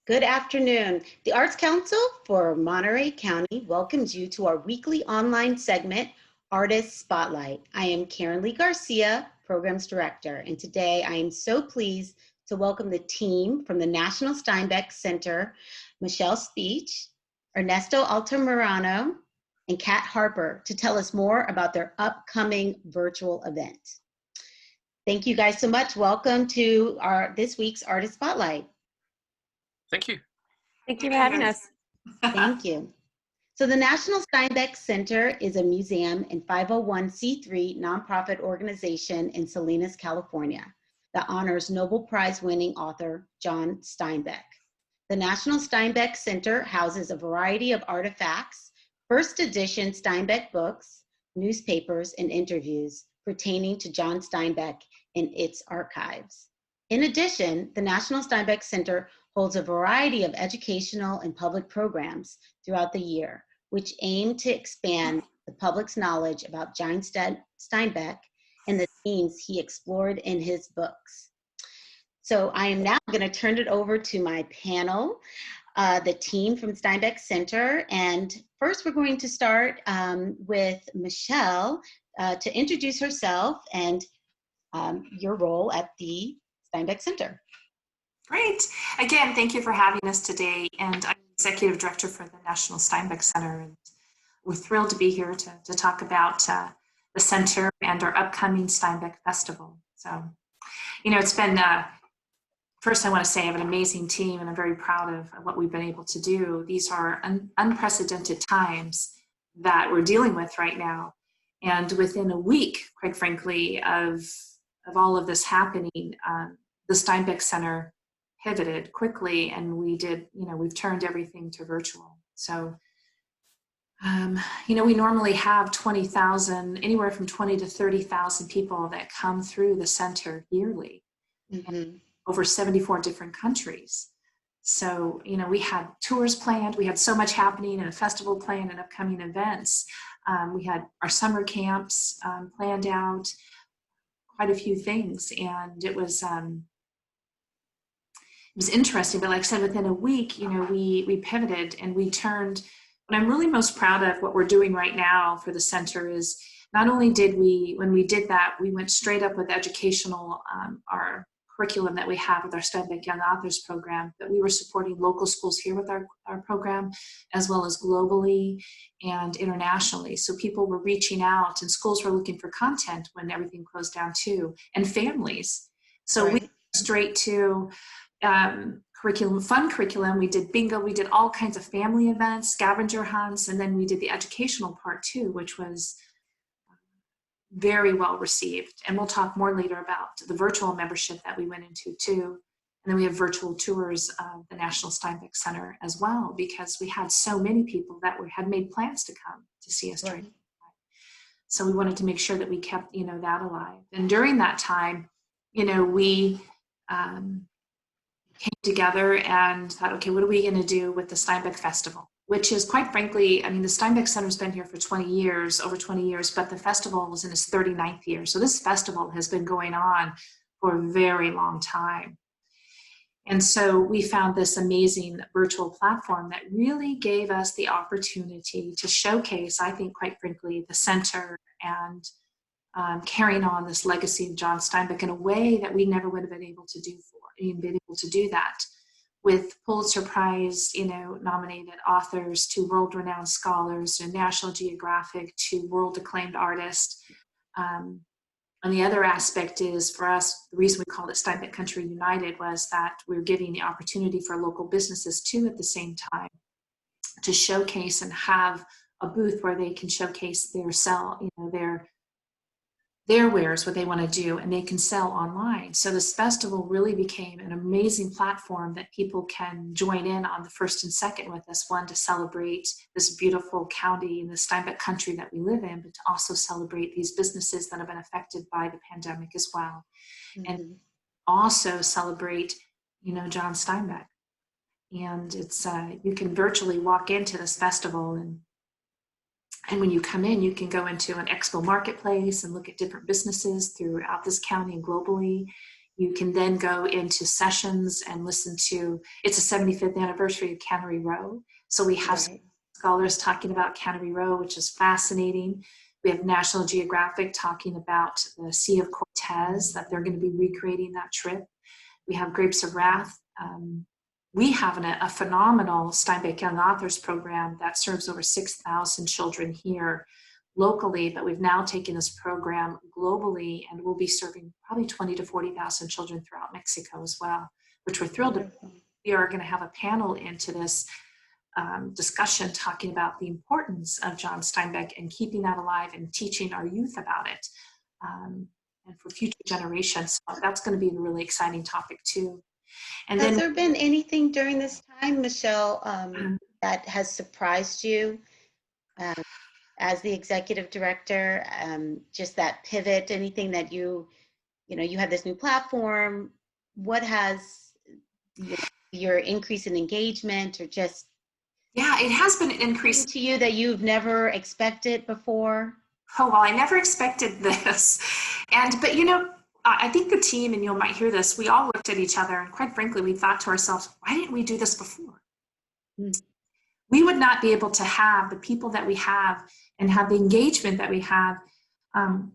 Good afternoon. The Arts Council for Monterey County welcomes you to our weekly online segment, Artist Spotlight. I am Karen Lee Garcia, Programs Director, and today I am so pleased to welcome the team from the National Steinbeck Center, Michelle Speech, Ernesto Altamirano, and Kat Harper to tell us more about their upcoming virtual event. Thank you guys so much. Welcome to this week's Artist Spotlight. Thank you. Thank you for having us. Thank you. So the National Steinbeck Center is a museum and 501c3 nonprofit organization in Salinas, California that honors Nobel Prize winning author John Steinbeck. The National Steinbeck Center houses a variety of artifacts, first edition Steinbeck books, newspapers, and interviews pertaining to John Steinbeck in its archives. In addition, the National Steinbeck Center holds a variety of educational and public programs throughout the year, which aim to expand the public's knowledge about John Steinbeck and the themes he explored in his books. So I am now going to turn it over to my panel, the team from Steinbeck Center. And first we're going to start with Michelle to introduce herself and your role at the Steinbeck Center. Great. Again, thank you for having us today. And I'm Executive Director for the National Steinbeck Center. And we're thrilled to be here to talk about the center and our upcoming Steinbeck Festival. So, you know, it's been, first I want to say I have an amazing team and I'm very proud of what we've been able to do. These are unprecedented times that we're dealing with right now. And within a week, quite frankly, of all of this happening, the Steinbeck Center pivoted quickly and we've turned everything to virtual. So, we normally have 20,000, anywhere from 20 to 30,000 people that come through the center yearly, over 74 different countries. So, we had tours planned, we had so much happening and a festival planned and upcoming events. We had our summer camps planned out, quite a few things, and it was interesting, but like I said, within a week, we pivoted and we turned. What I'm really most proud of what we're doing right now for the center is not only did when we did that, we went straight up with educational, our curriculum that we have with our Steinbeck Young Authors program, but we were supporting local schools here with our program, as well as globally and internationally. So people were reaching out and schools were looking for content when everything closed down too, and families. So we went straight to fun curriculum. We did bingo, we did all kinds of family events, scavenger hunts, and then we did the educational part too, which was very well received. And we'll talk more later about the virtual membership that we went into too. And then we have virtual tours of the National Steinbeck Center as well, because we had so many people that had made plans to come to see us. Right. So we wanted to make sure that we kept, that alive. And during that time, we came together and thought, okay, what are we going to do with the Steinbeck Festival? Which is, quite frankly, the Steinbeck Center's been here for over 20 years, but the festival was in its 39th year. So this festival has been going on for a very long time. And so we found this amazing virtual platform that really gave us the opportunity to showcase, I think, quite frankly, the center and carrying on this legacy of John Steinbeck in a way that we never would have been able to do that with Pulitzer Prize, nominated authors to world-renowned scholars, to National Geographic, to world-acclaimed artists. And the other aspect is, for us, the reason we called it Steinbeck Country United was that we were giving the opportunity for local businesses too at the same time to showcase and have a booth where they can showcase their wares, what they want to do, and they can sell online. So this festival really became an amazing platform that people can join in on the first and second with us, one to celebrate this beautiful county and the Steinbeck country that we live in, but to also celebrate these businesses that have been affected by the pandemic as well. And also celebrate, John Steinbeck. And it's, you can virtually walk into this festival and when you come in, you can go into an expo marketplace and look at different businesses throughout this county and globally. You can then go into sessions and listen to, it's the 75th anniversary of Cannery Row. So we have Right. scholars talking about Cannery Row, which is fascinating. We have National Geographic talking about the Sea of Cortez, that they're going to be recreating that trip. We have Grapes of Wrath. We have a phenomenal Steinbeck Young Authors program that serves over 6,000 children here locally, but we've now taken this program globally, and we'll be serving probably 20 to 40,000 children throughout Mexico as well, which we're thrilled to. We are going to have a panel into this discussion talking about the importance of John Steinbeck and keeping that alive and teaching our youth about it, and for future generations. So that's going to be a really exciting topic too. And Has then, there been anything during this time, Michelle, that has surprised you as the executive director? Just that pivot, anything that you have this new platform. What has your increase in engagement, or just yeah, it has been an increase to you that you've never expected before? Oh, well, I never expected this. But I think the team, and you might hear this, we all looked at each other, and quite frankly, we thought to ourselves, why didn't we do this before? We would not be able to have the people that we have and have the engagement that we have. And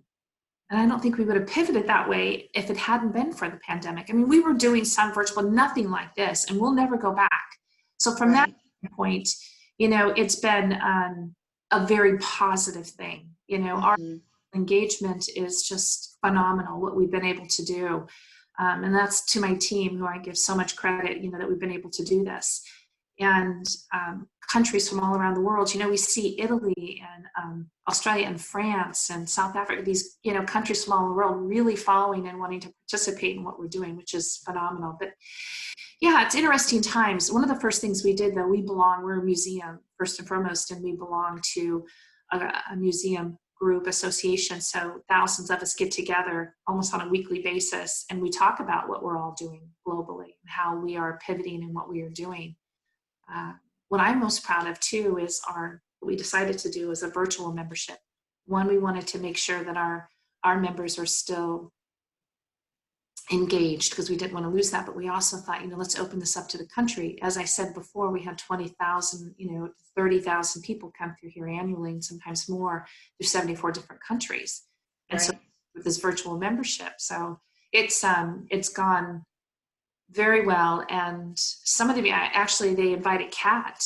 I don't think we would have pivoted that way if it hadn't been for the pandemic. I mean, we were doing some virtual, nothing like this, and we'll never go back. So from that point, it's been a very positive thing. Our engagement is just phenomenal, what we've been able to do. And that's to my team, who I give so much credit, that we've been able to do this. And countries from all around the world, we see Italy and Australia and France and South Africa, these, countries from all over the world really following and wanting to participate in what we're doing, which is phenomenal. But yeah, it's interesting times. One of the first things we did, though, we're a museum first and foremost, and we belong to a museum group association. So thousands of us get together almost on a weekly basis, and we talk about what we're all doing globally and how we are pivoting and what we are doing. What I'm most proud of too is what we decided to do is a virtual membership. One, we wanted to make sure that our members are still engaged, because we didn't want to lose that, but we also thought, let's open this up to the country. As I said before, we had 20,000, 30,000 people come through here annually, and sometimes more, through 74 different countries. And so with this virtual membership, so it's gone very well. And some of them, actually, they invited Kat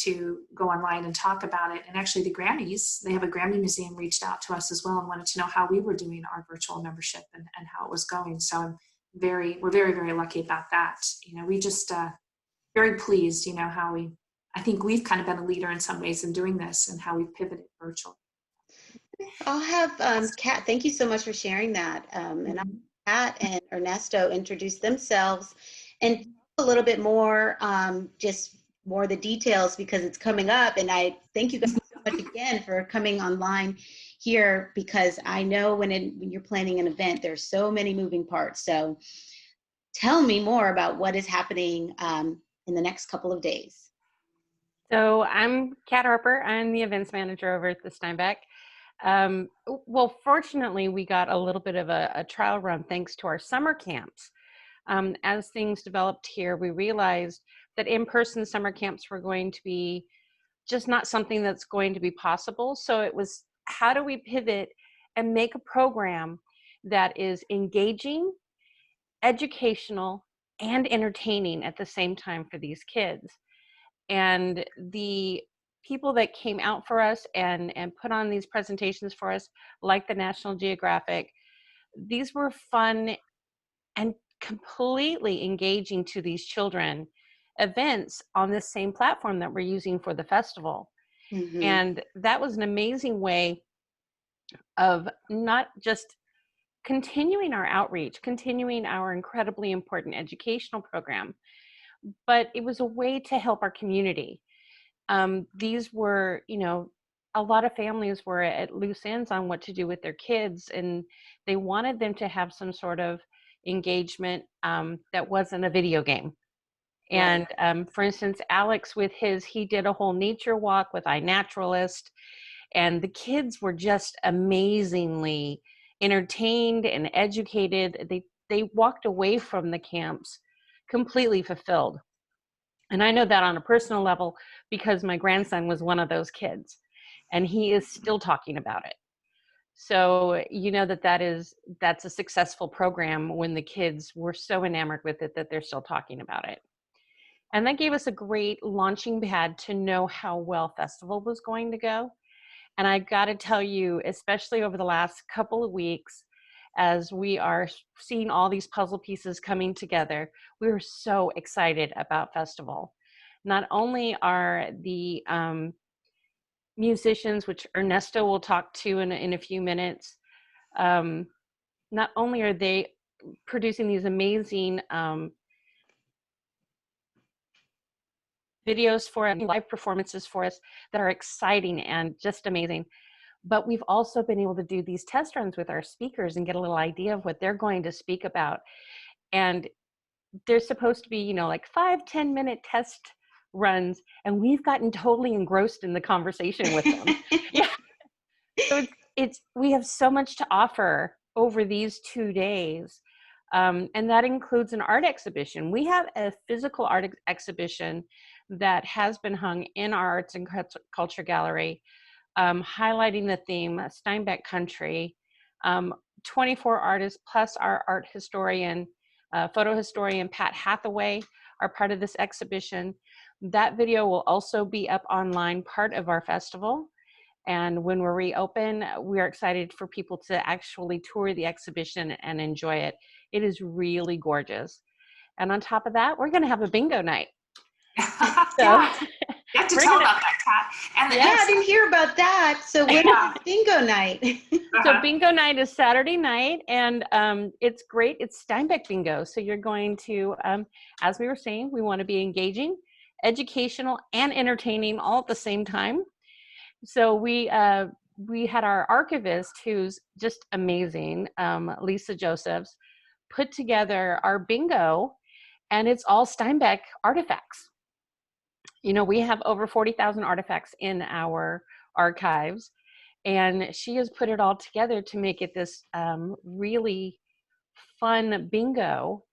to go online and talk about it. And actually the Grammys, they have a Grammy museum, reached out to us as well and wanted to know how we were doing our virtual membership and how it was going. So we're very, very lucky about that. We just very pleased, how I think we've kind of been a leader in some ways in doing this, and how we've pivoted virtual. I'll have Kat, thank you so much for sharing that. And Kat and Ernesto introduce themselves and talk a little bit more, just more of the details, because it's coming up. And I thank you guys so much again for coming online here, because I know when you're planning an event, there's so many moving parts. So tell me more about what is happening in the next couple of days. So I'm Kat Harper. I'm the events manager over at the Steinbeck. Well, fortunately, we got a little bit of a trial run thanks to our summer camps. As things developed here, we realized that in-person summer camps were going to be just not something that's going to be possible. So it was, how do we pivot and make a program that is engaging, educational, and entertaining at the same time for these kids? And the people that came out for us and put on these presentations for us, like the National Geographic, these were fun and completely engaging to these children events on this same platform that we're using for the festival. And that was an amazing way of not just continuing our outreach, continuing our incredibly important educational program, but it was a way to help our community. These were, a lot of families were at loose ends on what to do with their kids, and they wanted them to have some sort of engagement that wasn't a video game. And for instance, Alex with he did a whole nature walk with iNaturalist, and the kids were just amazingly entertained and educated. they walked away from the camps completely fulfilled. And I know that on a personal level because my grandson was one of those kids, and he is still talking about it. So you know that's a successful program when the kids were so enamored with it that they're still talking about it. And that gave us a great launching pad to know how well festival was going to go. And I got to tell you, especially over the last couple of weeks, as we are seeing all these puzzle pieces coming together, we were so excited about festival. Not only are the musicians, which Ernesto will talk to in a few minutes, not only are they producing these amazing videos for us, live performances for us that are exciting and just amazing, but we've also been able to do these test runs with our speakers and get a little idea of what they're going to speak about. And they're supposed to be, you know, like 5-10 minute test runs, and we've gotten totally engrossed in the conversation with them. Yeah. So we have so much to offer over these 2 days. And that includes an art exhibition. We have a physical art exhibition that has been hung in our Arts and Culture Gallery, highlighting the theme Steinbeck Country. 24 artists plus our art historian, photo historian Pat Hathaway are part of this exhibition. That video will also be up online, part of our festival. And when we're reopen, we are excited for people to actually tour the exhibition and enjoy it. It is really gorgeous. And on top of that, we're going to have a bingo night. So, yeah. You have to tell about that, Kat. And yeah, I didn't hear about that. So when is bingo night? So bingo night is Saturday night, and it's great. It's Steinbeck bingo. So you're going to, as we were saying, we want to be engaging, educational, and entertaining all at the same time. So we had our archivist, who's just amazing, Lisa Josephs, put together our bingo, and it's all Steinbeck artifacts. You know, we have over 40,000 artifacts in our archives, and she has put it all together to make it this really fun bingo,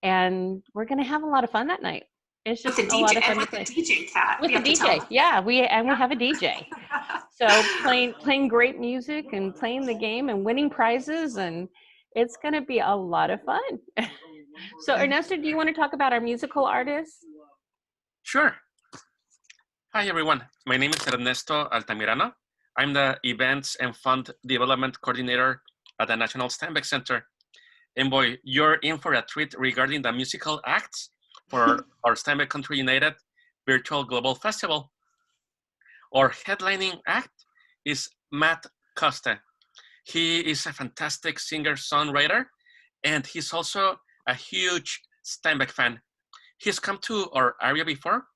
and we're going to have a lot of fun that night. It's just a lot of fun to play. With the DJ, Kat. With the DJ, yeah, we have a DJ. So playing great music and playing the game and winning prizes, and it's going to be a lot of fun. So Ernesto, do you want to talk about our musical artists? Sure. Hi, everyone. My name is Ernesto Altamirano. I'm the Events and Fund Development Coordinator at the National Steinbeck Center. And boy, you're in for a treat regarding the musical acts for our Steinbeck Country United Virtual Global Festival. Our headlining act is Matt Costa. He is a fantastic singer-songwriter, and he's also a huge Steinbeck fan. He's come to our area before.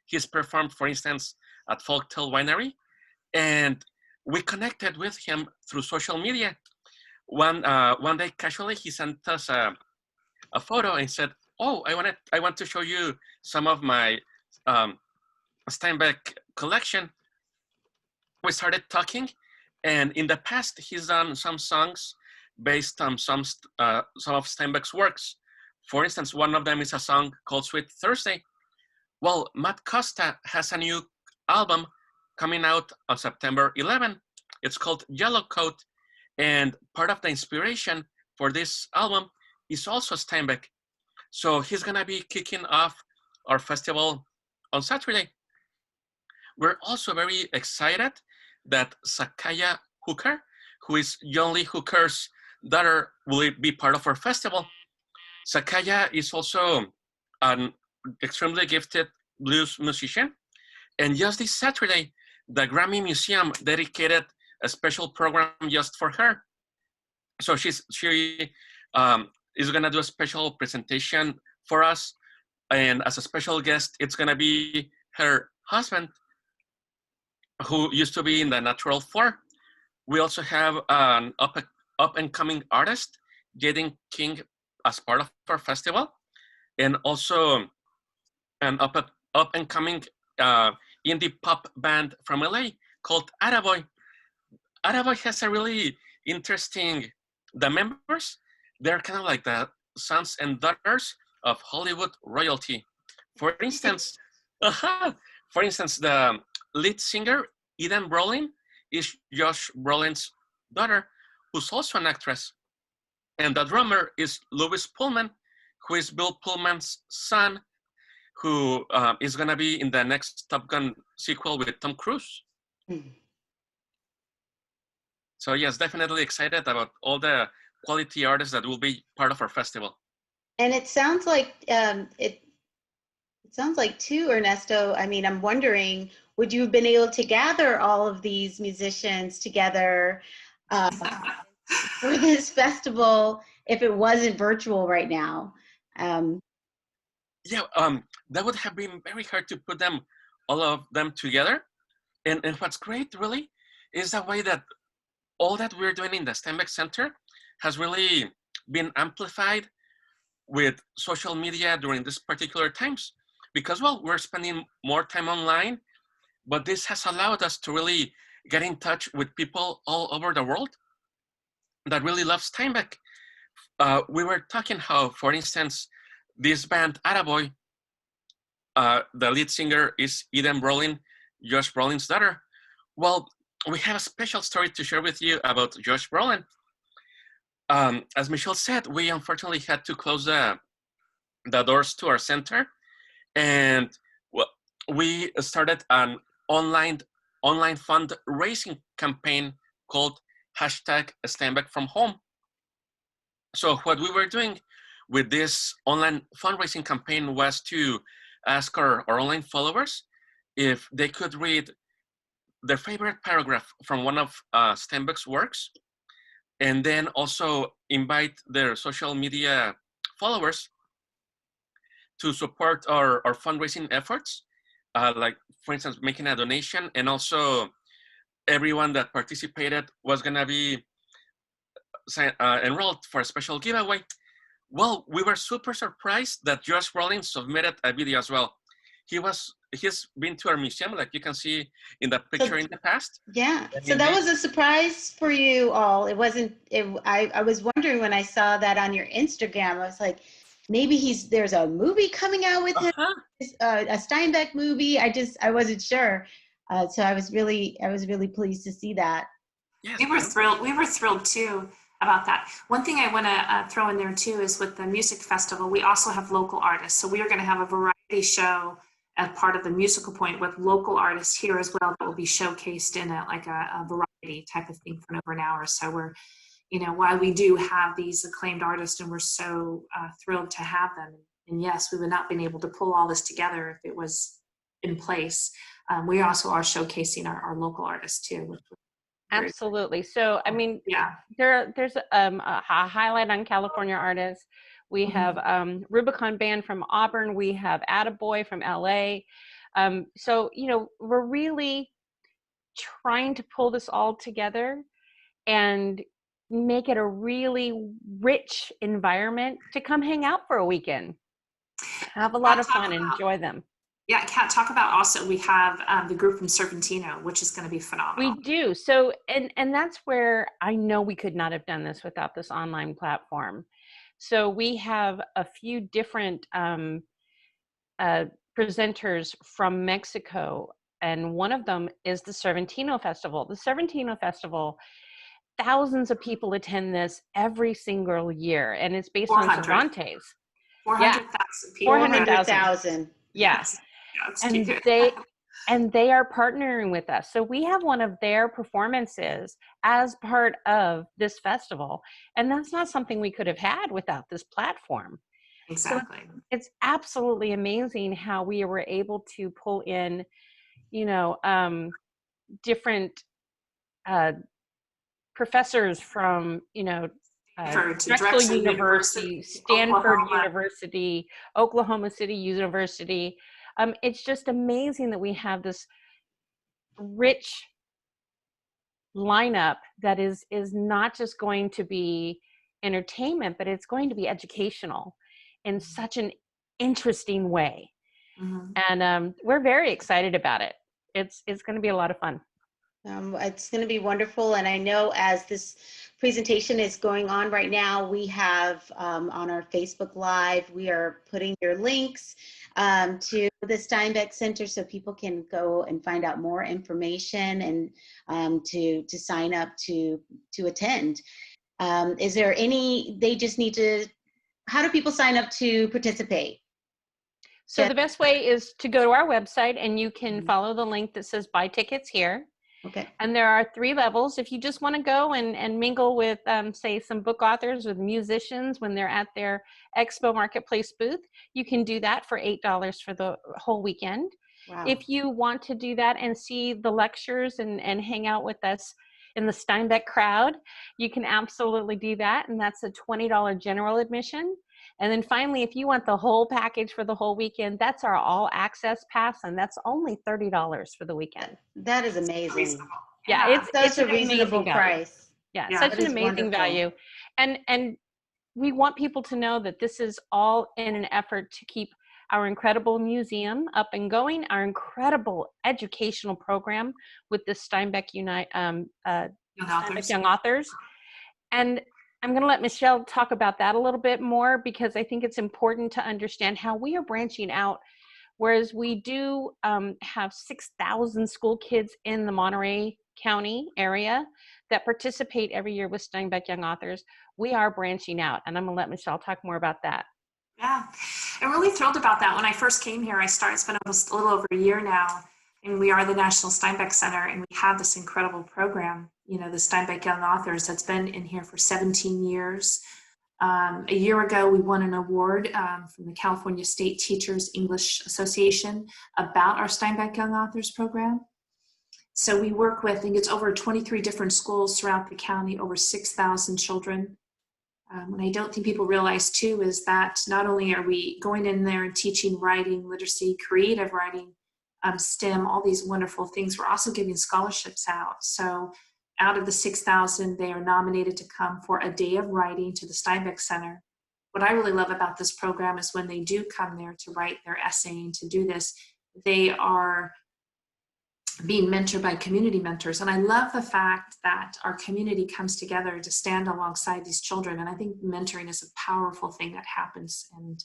He's performed, for instance, at Folktale Winery, and we connected with him through social media. One day, casually, he sent us a photo and said, "Oh, I want to show you some of my Steinbeck collection." We started talking, and in the past, he's done some songs based on some of Steinbeck's works. For instance, one of them is a song called Sweet Thursday. Well, Matt Costa has a new album coming out on September 11. It's called Yellow Coat, and part of the inspiration for this album is also Steinbeck. So he's gonna be kicking off our festival on Saturday. We're also very excited that Sakaya Hooker, who is John Lee Hooker's daughter, will be part of our festival. Sakaya is also an extremely gifted blues musician. And just this Saturday, the Grammy Museum dedicated a special program just for her. So she is gonna do a special presentation for us. And as a special guest, it's gonna be her husband, who used to be in the Natural 4. We also have an up and coming artist, Jaden King, as part of our festival, and also an up and coming indie pop band from LA called Attaboy. Attaboy has a really interesting, the members, they're kind of like the sons and daughters of Hollywood royalty. For instance, the lead singer, Eden Brolin, is Josh Brolin's daughter, who's also an actress. And the drummer is Louis Pullman, who is Bill Pullman's son, who is going to be in the next Top Gun sequel with Tom Cruise. So yes, definitely excited about all the quality artists that will be part of our festival. And it sounds like it sounds like too, Ernesto. I mean, I'm wondering, would you have been able to gather all of these musicians together for this festival if it wasn't virtual right now? Yeah, that would have been very hard to put them, all of them together. And what's great really is the way that all that we're doing in the Steinbeck Center has really been amplified with social media during these particular times. Because, well, we're spending more time online, but this has allowed us to really get in touch with people all over the world that really love Steinbeck. We were talking how, for instance, this band, Attaboy, the lead singer is Eden Brolin, Josh Brolin's daughter. Well, we have a special story to share with you about Josh Brolin. As Michelle said, we unfortunately had to close the doors to our center, and well, we started an online fundraising campaign called #Steinbeck from Home. So what we were doing with this online fundraising campaign was to ask our online followers if they could read their favorite paragraph from one of Steinbeck's works, and then also invite their social media followers to support our fundraising efforts, like, for instance, making a donation, and also everyone that participated was going to be enrolled for a special giveaway. Well, we were super surprised that Josh Rollins submitted a video as well. He's been to our museum, like you can see in the picture in the past. Yeah, so that was a surprise for you all. It wasn't, I was wondering when I saw that on your Instagram, I was like, maybe there's a movie coming out with him, a Steinbeck movie. I wasn't sure. So I was really pleased to see that. Yes. We were thrilled too about that. One thing I want to throw in there too is with the music festival, we also have local artists. So we are going to have a variety show as part of the musical point with local artists here as well that will be showcased in a variety type of thing for over an hour. So we're, while we do have these acclaimed artists and we're so thrilled to have them, and yes, we would not been able to pull all this together if it was in place. We also are showcasing our local artists too. Absolutely. So, I mean, yeah, there's a highlight on California artists. We have Rubicon Band from Auburn. We have Attaboy from LA. So, we're really trying to pull this all together and make it a really rich environment to come hang out for a weekend. Have a lot of fun and enjoy them. Yeah, Kat, talk about also, we have the group from Servantino, which is going to be phenomenal. We do. So, and that's where I know we could not have done this without this online platform. So we have a few different presenters from Mexico, and one of them is the Servantino Festival. The Servantino Festival, thousands of people attend this every single year, and it's based on Cervantes. 400,000 people. 400,000. Yes. And they are partnering with us. So we have one of their performances as part of this festival. And that's not something we could have had without this platform. Exactly. So it's absolutely amazing how we were able to pull in, different professors from, Drexel University, Stanford University, Oklahoma City University. It's just amazing that we have this rich lineup that is not just going to be entertainment, but it's going to be educational in such an interesting way. Mm-hmm. And we're very excited about it. It's going to be a lot of fun. It's going to be wonderful. And I know as this presentation is going on right now. We have on our Facebook Live, we are putting your links to the Steinbeck Center so people can go and find out more information and to sign up to attend. Is there any, they just need to, how do people sign up to participate? So the best way is to go to our website and you can Mhm. follow the link that says buy tickets here. Okay. And there are 3 levels. If you just want to go and mingle with, say, some book authors, with musicians when they're at their Expo Marketplace booth, you can do that for $8 for the whole weekend. Wow. If you want to do that and see the lectures and hang out with us in the Steinbeck crowd, you can absolutely do that. And that's a $20 general admission. And then finally, if you want the whole package for the whole weekend, that's our all access pass, and that's only $30 for the weekend. That is amazing. Reasonable. Yeah, it's Such a an reasonable amazing value. price. Yeah, Yeah. such That an is amazing wonderful. value. And we want people to know that this is all in an effort to keep our incredible museum up and going, our incredible educational program with the Steinbeck Steinbeck Young Authors. And I'm going to let Michelle talk about that a little bit more, because I think it's important to understand how we are branching out. Whereas we do have 6,000 school kids in the Monterey County area that participate every year with Steinbeck Young Authors, we are branching out. And I'm going to let Michelle talk more about that. Yeah, I'm really thrilled about that. When I first came here, it's been almost a little over a year now, and we are the National Steinbeck Center, and we have this incredible program, you know, the Steinbeck Young Authors, that's been in here for 17 years. A year ago, we won an award from the California State Teachers English Association about our Steinbeck Young Authors program. So we work with, I think it's over 23 different schools throughout the county, over 6,000 children. What I don't think people realize too is that not only are we going in there and teaching writing, literacy, creative writing, STEM, all these wonderful things, we're also giving scholarships out. So out of the 6,000, they are nominated to come for a day of writing to the Steinbeck Center. What I really love about this program is when they do come there to write their essay and to do this, they are being mentored by community mentors. And I love the fact that our community comes together to stand alongside these children. And I think mentoring is a powerful thing that happens. And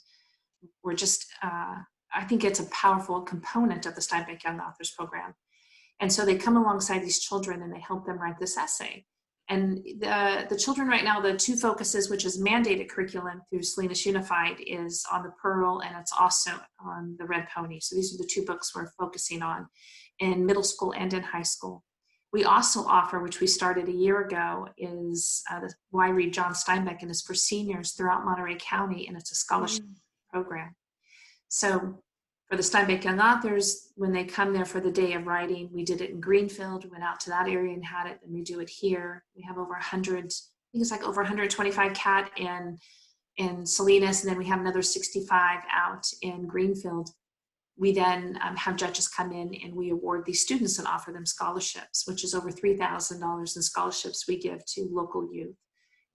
we're just, I think it's a powerful component of the Steinbeck Young Authors program. And so they come alongside these children and they help them write this essay. And the children right now, the 2 focuses, which is mandated curriculum through Salinas Unified, is on the Pearl, and it's also on the Red Pony. So these are the 2 books we're focusing on in middle school and in high school. We also offer, which we started a year ago, is the Why Read John Steinbeck, and it's for seniors throughout Monterey County, and it's a scholarship program. So for the Steinbeck Young Authors, when they come there for the day of writing, we did it in Greenfield, we went out to that area and had it, and we do it here. We have over 100, I think it's like over 125 CAT in Salinas, and then we have another 65 out in Greenfield. We then have judges come in and we award these students and offer them scholarships, which is over $3,000 in scholarships we give to local youth.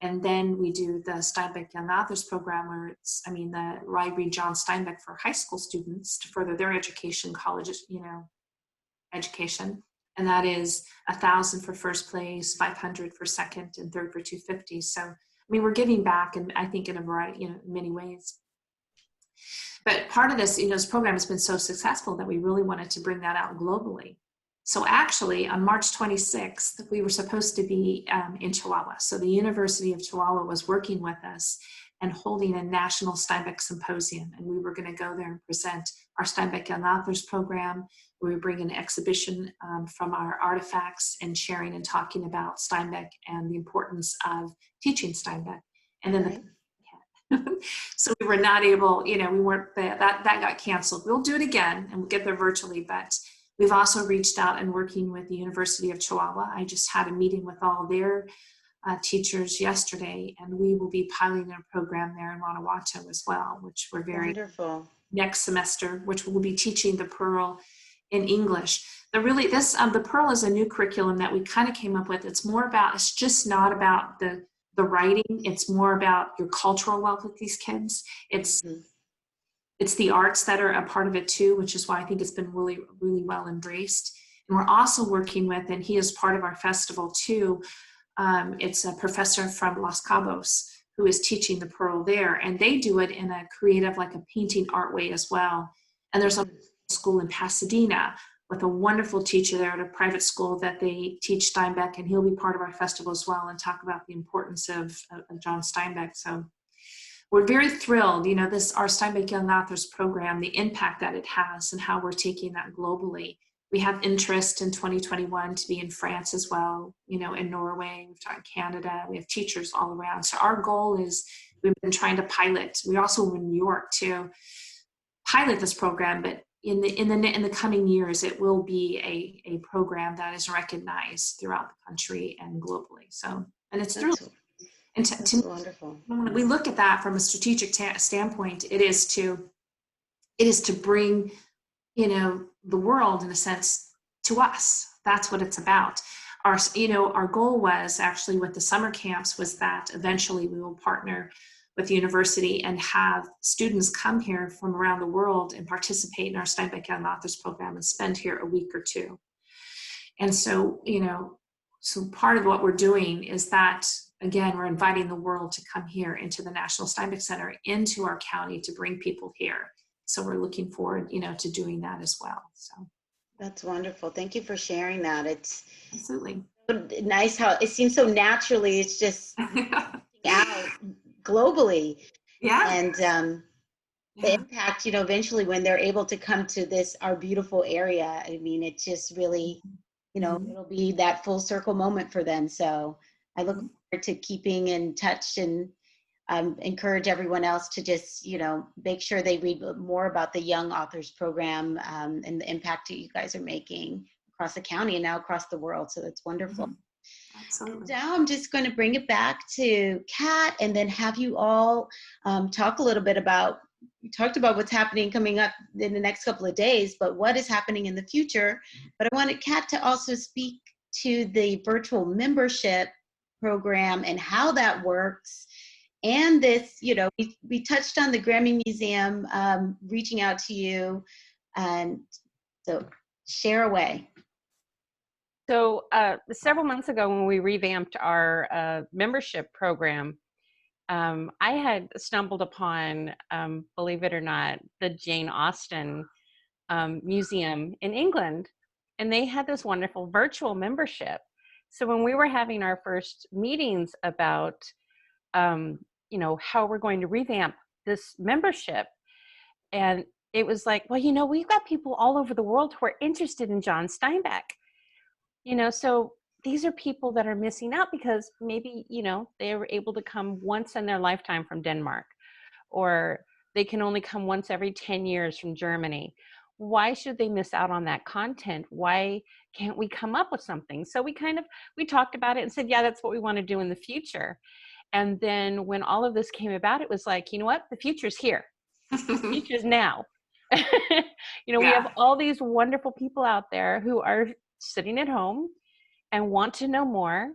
And then we do the Steinbeck Young Authors program, where it's, the Why Read John Steinbeck for high school students to further their education, college, education. And that is $1,000 for first place, $500 for second, and third for $250. So, we're giving back, and I think in a variety, in many ways. But part of this, this program has been so successful that we really wanted to bring that out globally. So actually, on March 26th, we were supposed to be in Chihuahua. So the University of Chihuahua was working with us and holding a national Steinbeck symposium. And we were going to go there and present our Steinbeck Young Authors program. We were bringing an exhibition from our artifacts and sharing and talking about Steinbeck and the importance of teaching Steinbeck. And then so we were not able, we weren't, that got canceled. We'll do it again and we'll get there virtually, but we've also reached out and working with the University of Chihuahua. I just had a meeting with all their teachers yesterday, and we will be piloting a program there in Guanajuato as well, which we're very wonderful. Next semester, which we'll be teaching the Pearl in English. The Pearl is a new curriculum that we kind of came up with. It's just not about the writing. It's more about your cultural wealth with these kids. It's the arts that are a part of it too, which is why I think it's been really, really well embraced. And we're also working with, and he is part of our festival too, It's a professor from Los Cabos who is teaching the Pearl there, and they do it in a creative, like a painting art way as well. And there's a school in Pasadena with a wonderful teacher there at a private school that they teach Steinbeck, and he'll be part of our festival as well and talk about the importance of John Steinbeck. So we're very thrilled, you know, our Steinbeck Young Authors program, the impact that it has and how we're taking that globally. We have interest in 2021 to be in France as well, you know, in Norway, we've taught in Canada, we have teachers all around. So our goal is, we've been trying to pilot, we're also in New York to pilot this program, but in the coming years, it will be a program that is recognized throughout the country and globally. So, and it's thrilling. And to wonderful. When we look at that from a strategic standpoint, it is to bring, you know, the world in a sense to us. That's what it's about. Our goal was actually with the summer camps was that eventually we will partner with the university and have students come here from around the world and participate in our Steinbeck Young Authors program and spend here a week or two. And so, you know, so part of what we're doing is that, again, we're inviting the world to come here into the National Steinbeck Center, into our county, to bring people here. So we're looking forward, you know, to doing that as well. So that's wonderful. Thank you for sharing that. It's absolutely nice how it seems so naturally. It's just out globally. Yeah. And the impact, you know, eventually when they're able to come to our beautiful area, I mean, it's just really, you know, it'll be that full circle moment for them. So I look forward to keeping in touch and encourage everyone else to just, you know, make sure they read more about the Young Authors Program and the impact that you guys are making across the county and now across the world. So that's wonderful. Absolutely. Now I'm just going to bring it back to Kat and then have you all talk a little bit about, we talked about what's happening coming up in the next couple of days, but what is happening in the future. But I wanted Kat to also speak to the virtual membership program and how that works. And this, you know, we touched on the Grammy Museum reaching out to you. And so share away. So several months ago when we revamped our membership program, I had stumbled upon, believe it or not, the Jane Austen Museum in England, and they had this wonderful virtual membership. So when we were having our first meetings about, you know, how we're going to revamp this membership, and it was like, well, you know, we've got people all over the world who are interested in John Steinbeck. You know, so these are people that are missing out because maybe, you know, they were able to come once in their lifetime from Denmark, or they can only come once every 10 years from Germany. Why should they miss out on that content? Why can't we come up with something? So we talked about it and said, yeah, that's what we want to do in the future. And then when all of this came about, it was like, you know what? The future's here. The future's now. You know, we have all these wonderful people out there who are sitting at home and want to know more.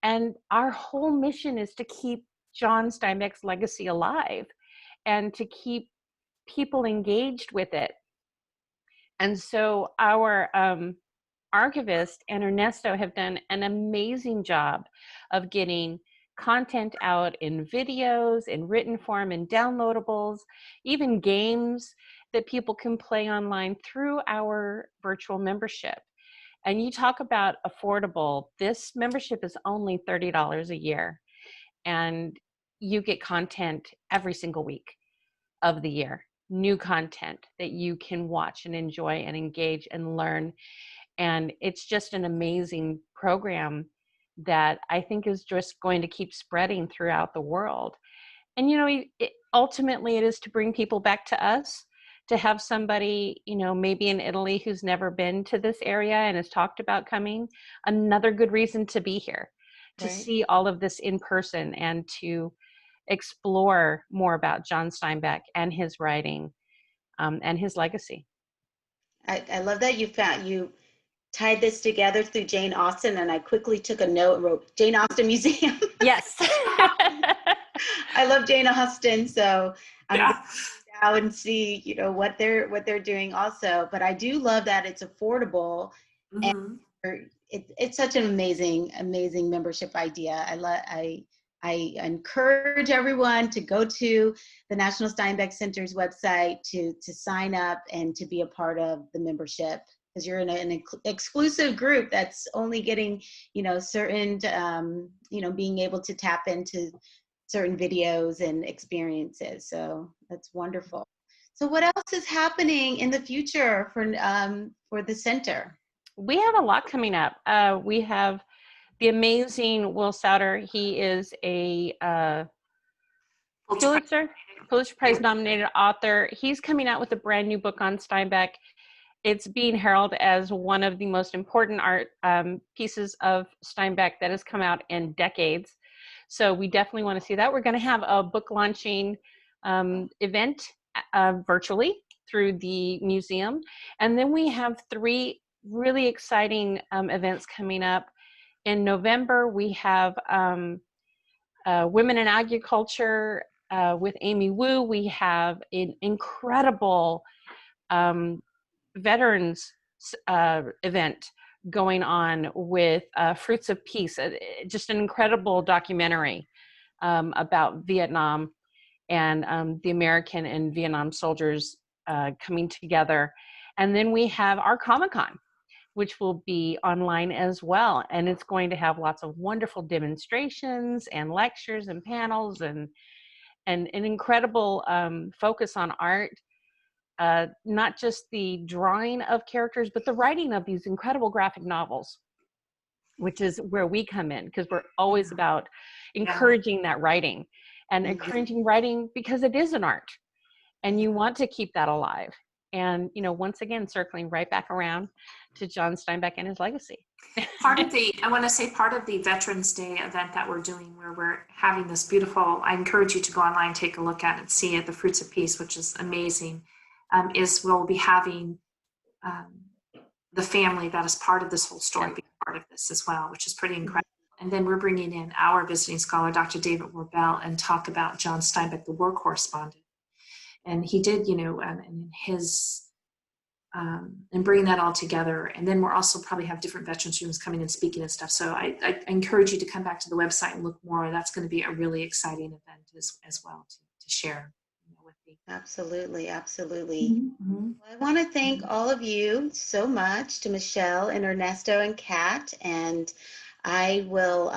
And our whole mission is to keep John Steinbeck's legacy alive and to keep people engaged with it. And so our archivist and Ernesto have done an amazing job of getting content out in videos, in written form, in downloadables, even games that people can play online through our virtual membership. And you talk about affordable, this membership is only $30 a year. And you get content every single week of the year, new content that you can watch and enjoy and engage and learn. And it's just an amazing program that I think is just going to keep spreading throughout the world. And, you know, ultimately it is to bring people back to us, to have somebody, you know, maybe in Italy who's never been to this area and has talked about coming, another good reason to be here, to see all of this in person and to explore more about John Steinbeck and his writing and his legacy. I love that you tied this together through Jane Austen, and I quickly took a note and wrote Jane Austen Museum. Yes. I love Jane Austen, so I'm going to out and see, you know, what they're doing also. But I do love that it's affordable, and it's such an amazing membership idea. I encourage everyone to go to the National Steinbeck Center's website to sign up and to be a part of the membership, because you're in an exclusive group that's only getting, certain, being able to tap into certain videos and experiences. So that's wonderful. So what else is happening in the future for the center? We have a lot coming up. We have the amazing Will Souter. He is a Pulitzer Prize nominated author. He's coming out with a brand new book on Steinbeck. It's being heralded as one of the most important art pieces of Steinbeck that has come out in decades. So we definitely want to see that. We're going to have a book launching event virtually through the museum. And then we have 3 really exciting events coming up. In November, we have Women in Agriculture with Amy Wu. We have an incredible veterans event going on with Fruits of Peace, just an incredible documentary about Vietnam and the American and Vietnam soldiers coming together. And then we have our Comic-Con, which will be online as well. And it's going to have lots of wonderful demonstrations and lectures and panels and an incredible focus on art. Not just the drawing of characters, but the writing of these incredible graphic novels, which is where we come in, because we're always about encouraging that writing and encouraging writing because it is an art and you want to keep that alive. And, once again, circling right back around to John Steinbeck and his legacy. Part of the Veterans Day event that we're doing, where we're having this beautiful, I encourage you to go online, take a look at it and see it, the Fruits of Peace, which is amazing, is we'll be having the family that is part of this whole story be part of this as well, which is pretty incredible. And then we're bringing in our visiting scholar, Dr. David Warbell, and talk about John Steinbeck, the war correspondent. And he did, and his, and bringing that all together. And then we'll also probably have different veteran students coming and speaking and stuff. So I encourage you to come back to the website and look more. That's going to be a really exciting event as well to share with me. Absolutely. Well, I want to thank all of you so much, to Michelle and Ernesto and Kat. And I will,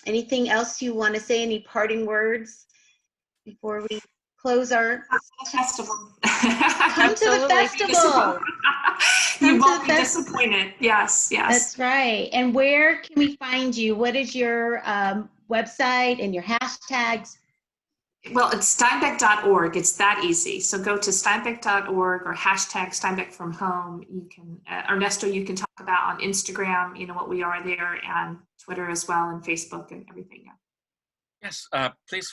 anything else you want to say, any parting words before we close our festival? Come to the festival. You won't be disappointed. Yes. That's right. And where can we find you? What is your website and your hashtags? Well, it's steinbeck.org. It's that easy. So go to steinbeck.org or hashtag Steinbeck from home. You can, Ernesto, you can talk about on Instagram, what we are there, and Twitter as well, and Facebook and everything. Yeah. Yes, please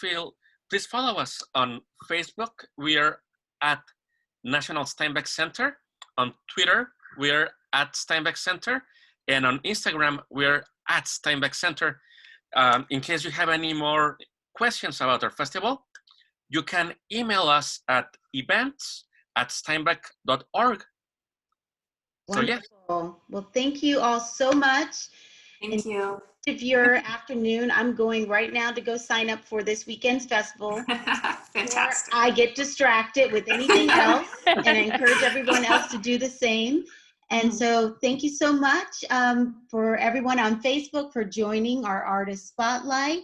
follow us on Facebook. We are at National Steinbeck Center. On Twitter, we are at Steinbeck Center. And on Instagram, we're at Steinbeck Center. In case you have any more questions about our festival, you can email us at events@steinbeck.org. Wonderful. So, yes. Well, thank you all so much. Thank you. Of your afternoon, I'm going right now to go sign up for this weekend's festival. Fantastic. I get distracted with anything else, and I encourage everyone else to do the same. And so thank you so much for everyone on Facebook for joining our Artist Spotlight.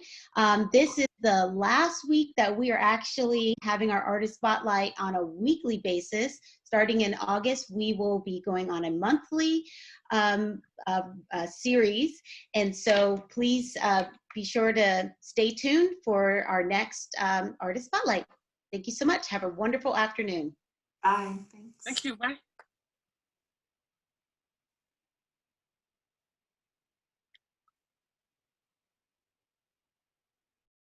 This is the last week that we are actually having our Artist Spotlight on a weekly basis. Starting in August, we will be going on a monthly series. And so please be sure to stay tuned for our next Artist Spotlight. Thank you so much. Have a wonderful afternoon. Bye. Thanks. Thank you. Bye.